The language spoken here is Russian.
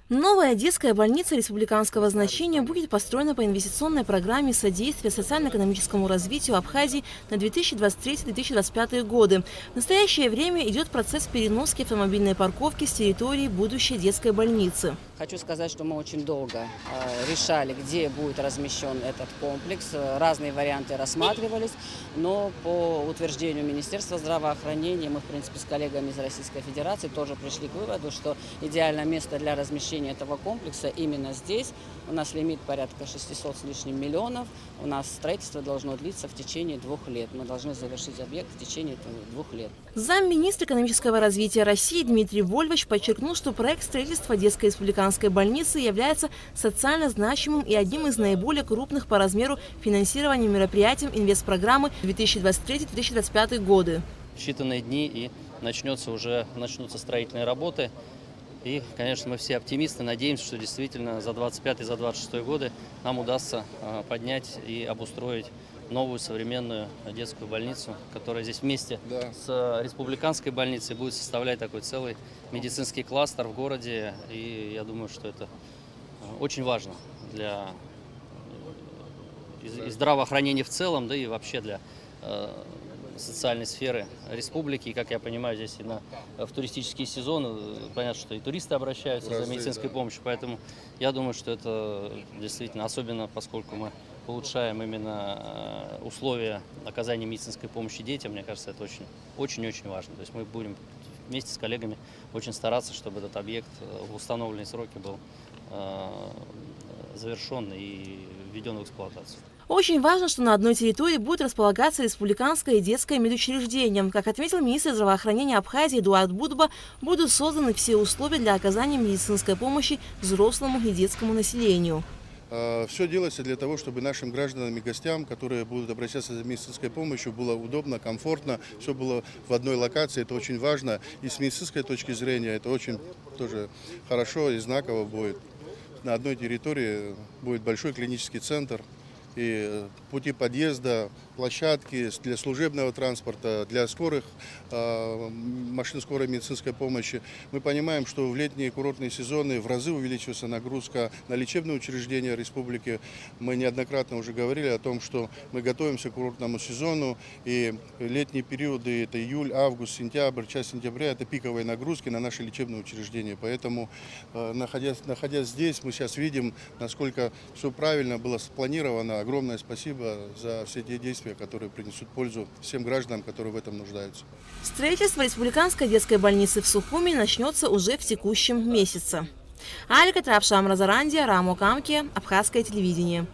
Новая детская больница республиканского значения будет построена по инвестиционной программе содействия социально-экономическому развитию Абхазии на 2023-2025 годы. В настоящее время идет процесс переноски автомобильной парковки с территории будущей детской больницы. Хочу сказать, что мы очень долго решали, где будет размещен этот комплекс. Разные варианты рассматривались, но по утверждению Министерства здравоохранения мы, в принципе, с коллегами из Российской Федерации тоже пришли к выводу, что идеальное место для размещения этого комплекса именно здесь. У нас лимит порядка 600 с лишним миллионов. У нас строительство должно длиться в течение 2 лет. Мы должны завершить объект в течение 2 лет. Замминистра экономического развития России Дмитрий Вольвач подчеркнул, что проект строительства детской республиканской больницы является социально значимым и одним из наиболее крупных по размеру финансирования мероприятием инвестпрограммы 2023-2025 годы. Считанные дни и начнутся строительные работы. И, конечно, мы все оптимисты, надеемся, что действительно за 25 и за 26 годы нам удастся поднять и обустроить новую современную детскую больницу, которая здесь вместе с республиканской больницей будет составлять такой целый медицинский кластер в городе. И я думаю, что это очень важно для здравоохранения в целом, да и вообще для социальной сферы республики. И, как я понимаю, здесь и в туристический сезон, понятно, что и туристы обращаются за медицинской помощью, поэтому я думаю, что это действительно, особенно поскольку мы улучшаем именно условия оказания медицинской помощи детям, мне кажется, это очень-очень важно. То есть мы будем вместе с коллегами очень стараться, чтобы этот объект в установленные сроки был завершен и введен в эксплуатацию. Очень важно, что на одной территории будет располагаться республиканское и детское медучреждение. Как отметил министр здравоохранения Абхазии Эдуард Будба, будут созданы все условия для оказания медицинской помощи взрослому и детскому населению. Все делается для того, чтобы нашим гражданам и гостям, которые будут обращаться за медицинской помощью, было удобно, комфортно, все было в одной локации. Это очень важно. И с медицинской точки зрения это очень тоже хорошо и знаково будет. На одной территории будет большой клинический центр. И пути подъезда, площадки для служебного транспорта, для скорых машин скорой медицинской помощи. Мы понимаем, что в летние курортные сезоны в разы увеличивается нагрузка на лечебные учреждения республики. Мы неоднократно уже говорили о том, что мы готовимся к курортному сезону, и летние периоды, это июль, август, сентябрь, часть сентября, это пиковые нагрузки на наши лечебные учреждения. Поэтому, находясь здесь, мы сейчас видим, насколько все правильно было спланировано. Огромное спасибо за все те действия, которые принесут пользу всем гражданам, которые в этом нуждаются. Строительство республиканской детской больницы в Сухуми начнется уже в текущем месяце. Алика Трапшам Разарандия, Рамо Камки, Абхазское телевидение.